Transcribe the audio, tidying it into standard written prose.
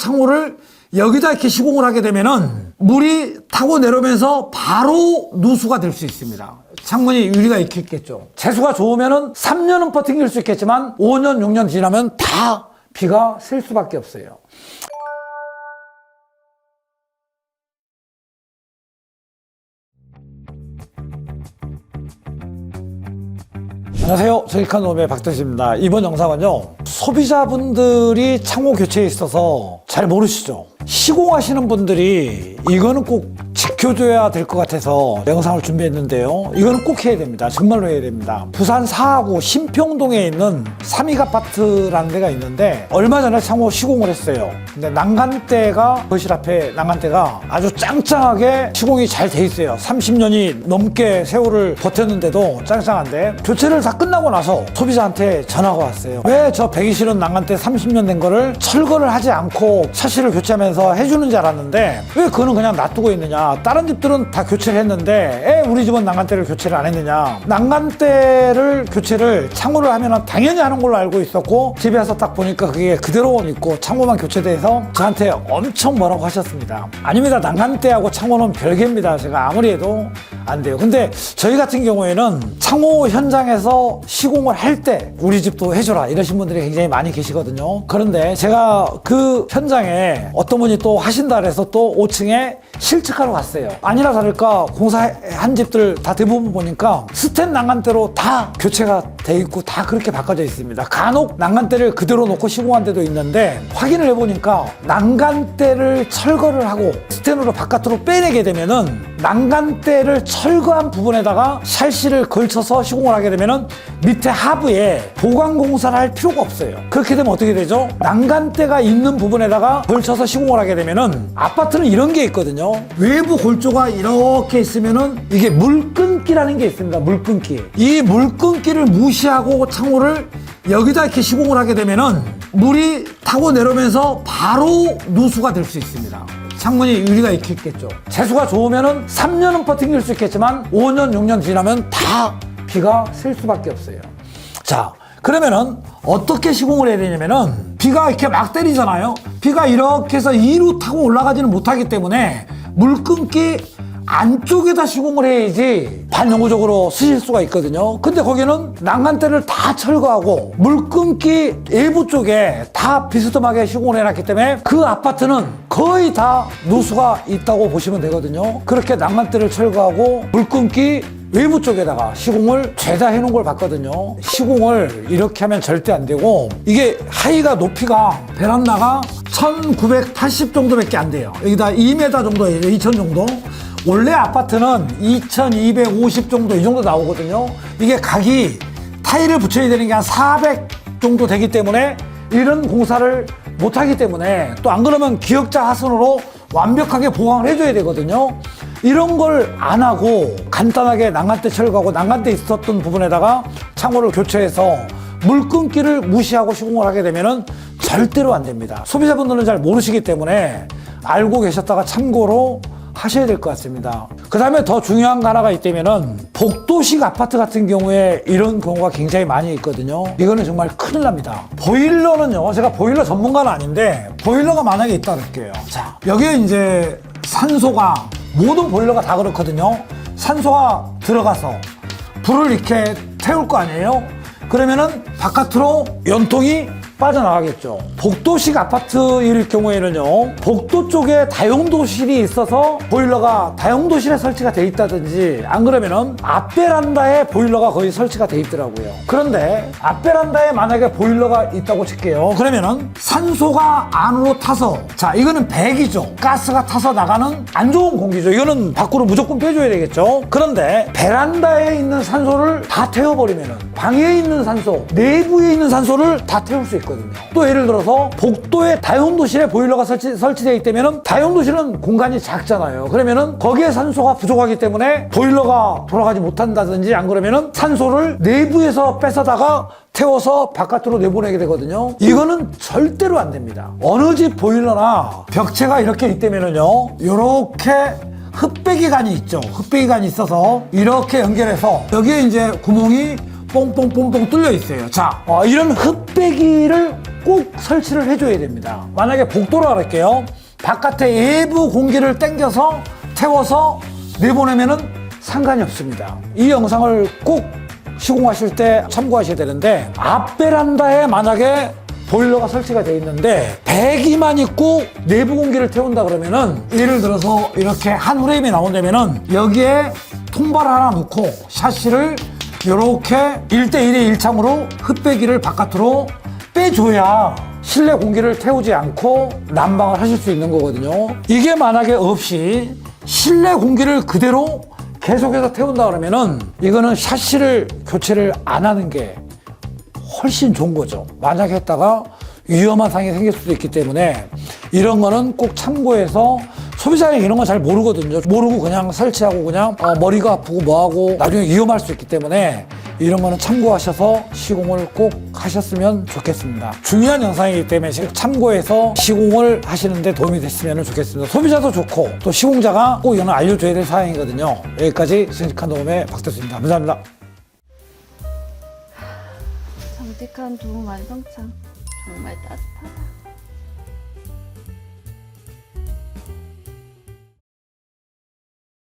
창호를 여기다 이렇게 시공을 하게 되면은 물이 타고 내려오면서 바로 누수가 될 수 있습니다. 창문이 유리가 있겠죠. 재수가 좋으면은 3년은 버팅길 수 있겠지만 5년, 6년 지나면 다 비가 셀 수밖에 없어요. 안녕하세요. 저기칸노무의 박대수입니다. 이번 영상은요, 소비자분들이 창호 교체에 있어서 잘 모르시죠? 시공하시는 분들이 이거는 꼭 지켜줘야 될 것 같아서 영상을 준비했는데요. 이거는 꼭 해야 됩니다. 정말로 해야 됩니다. 부산 사하구 신평동에 있는 삼익아파트라는 데가 있는데 얼마 전에 창호 시공을 했어요. 근데 난간대가, 거실 앞에 난간대가 아주 짱짱하게 시공이 잘 돼 있어요. 30년이 넘게 세월을 버텼는데도 짱짱한데, 교체를 다 끝나고 나서 소비자한테 전화가 왔어요. 왜 저 배기 싫은 난간대 30년 된 거를 철거를 하지 않고 샤시를 교체하면서 해주는 줄 알았는데 왜 그거는 그냥 놔두고 있느냐. 다른 집들은 다 교체를 했는데 우리 집은 난간대를 교체를 안 했느냐. 난간대를 교체를 창호를 하면 당연히 하는 걸로 알고 있었고, 집에 와서 딱 보니까 그게 그대로 있고 창호만 교체돼서 저한테 엄청 뭐라고 하셨습니다. 아닙니다. 난간대하고 창호는 별개입니다. 제가 아무리 해도 안 돼요. 근데 저희 같은 경우에는 창호 현장에서 시공을 할 때 우리 집도 해줘라 이러신 분들이 굉장히 많이 계시거든요. 그런데 제가 그 현장에 어떤 분이 또 하신다 그래서 또 5층에 실측하러 갔어요. 아니나 다를까 공사한 집들 다 대부분 보니까 스텐 난간대로 다 교체가 돼 있고 다 그렇게 바꿔져 있습니다. 간혹 난간대를 그대로 놓고 시공한 데도 있는데, 확인을 해보니까 난간대를 철거를 하고 스텐으로 바깥으로 빼내게 되면은 난간대를 철거한 부분에다가 샤시를 걸쳐서 시공을 하게 되면은 밑에 하부에 보강 공사를 할 필요가 없어요. 그렇게 되면 어떻게 되죠? 난간대가 있는 부분에다가 걸쳐서 시공을 하게 되면은, 아파트는 이런 게 있거든요. 외부 골조가 이렇게 있으면은 이게 물끈기라는 게 있습니다. 물끈기. 이 물끈기를 무시하고 창호를 여기다 이렇게 시공을 하게 되면은 물이 타고 내려오면서 바로 누수가 될 수 있습니다. 창문이 유리가 있겠죠. 재수가 좋으면은 3년은 버팅길 수 있겠지만 5년, 6년 지나면 다 비가 셀 수밖에 없어요. 자, 그러면은 어떻게 시공을 해야 되냐면은, 비가 이렇게 막 때리잖아요. 비가 이렇게 해서 2루 타고 올라가지는 못하기 때문에 물끈기 안쪽에다 시공을 해야지 반영구적으로 쓰실 수가 있거든요. 근데 거기는 난간대를 다 철거하고 물끈기 외부 쪽에 다 비스듬하게 시공을 해놨기 때문에 그 아파트는 거의 다 누수가 있다고 보시면 되거든요. 그렇게 난간대를 철거하고 물끈기 외부 쪽에다가 시공을 죄다 해놓은 걸 봤거든요. 시공을 이렇게 하면 절대 안 되고, 이게 하이가 높이가 베란다가 1980 정도밖에 안 돼요. 여기다 2m 정도예요. 2000 정도. 원래 아파트는 2250 정도, 이 정도 나오거든요. 이게 각이 타일을 붙여야 되는 게 한 400 정도 되기 때문에 이런 공사를 못하기 때문에, 또 안 그러면 기역자 하선으로 완벽하게 보강을 해줘야 되거든요. 이런 걸 안 하고 간단하게 난간대 철거하고 난간대 있었던 부분에다가 창호를 교체해서 물끈기를 무시하고 시공을 하게 되면은 절대로 안 됩니다. 소비자분들은 잘 모르시기 때문에 알고 계셨다가 참고로 하셔야 될 것 같습니다. 그 다음에 더 중요한 거 하나가 있다면은, 복도식 아파트 같은 경우에 이런 경우가 굉장히 많이 있거든요. 이거는 정말 큰일 납니다. 보일러는요, 제가 보일러 전문가는 아닌데 보일러가 만약에 있다 그럴게요. 자, 여기에 이제 산소가, 모든 보일러가 다 그렇거든요. 산소가 들어가서 불을 이렇게 태울 거 아니에요? 그러면은 바깥으로 연통이 빠져나가겠죠. 복도식 아파트일 경우에는요, 복도 쪽에 다용도실이 있어서 보일러가 다용도실에 설치가 돼 있다든지, 안 그러면은 앞베란다에 보일러가 거의 설치가 돼 있더라고요. 그런데 앞베란다에 만약에 보일러가 있다고 칠게요. 그러면은 산소가 안으로 타서, 자, 이거는 배기죠. 가스가 타서 나가는 안 좋은 공기죠. 이거는 밖으로 무조건 빼줘야 되겠죠. 그런데 베란다에 있는 산소를 다 태워버리면은 방에 있는 산소, 내부에 있는 산소를 다 태울 수 있거든요. 또 예를 들어서 복도에 다용도실에 보일러가 설치되어 있다면, 다용도실은 공간이 작잖아요. 그러면은 거기에 산소가 부족하기 때문에 보일러가 돌아가지 못한다든지, 안 그러면은 산소를 내부에서 뺏어다가 태워서 바깥으로 내보내게 되거든요. 이거는 절대로 안 됩니다. 어느 집 보일러나 벽체가 이렇게 있다면은요, 요렇게 흡배기관이 있죠. 흡배기관이 있어서 이렇게 연결해서 여기에 이제 구멍이 뽕뽕뽕뽕 뚫려 있어요. 자, 이런 흡배기를 꼭 설치를 해줘야 됩니다. 만약에 복도로 할게요. 바깥에 외부 공기를 당겨서 태워서 내보내면은 상관이 없습니다. 이 영상을 꼭 시공하실 때 참고하셔야 되는데, 앞 베란다에 만약에 보일러가 설치가 되어 있는데 배기만 있고 내부 공기를 태운다 그러면은, 예를 들어서 이렇게 한 프레임이 나온다면은 여기에 통발 하나 놓고 샤시를 이렇게 1대1의 1창으로 흡배기를 바깥으로 빼줘야 실내 공기를 태우지 않고 난방을 하실 수 있는 거거든요. 이게 만약에 없이 실내 공기를 그대로 계속해서 태운다 그러면은 이거는 샤시를 교체를 안 하는 게 훨씬 좋은 거죠. 만약에 했다가 위험한 상황이 생길 수도 있기 때문에 이런 거는 꼭 참고해서, 소비자는 이런 거 잘 모르거든요. 모르고 그냥 설치하고 그냥 머리가 아프고 뭐하고 나중에 위험할 수 있기 때문에 이런 거는 참고하셔서 시공을 꼭 하셨으면 좋겠습니다. 중요한 영상이기 때문에 참고해서 시공을 하시는데 도움이 됐으면 좋겠습니다. 소비자도 좋고 또 시공자가 꼭 이거는 알려줘야 될 사항이거든요. 여기까지 정직한 도움의 박대수입니다. 감사합니다. 정직한 도움 완성창 정말 따뜻하다.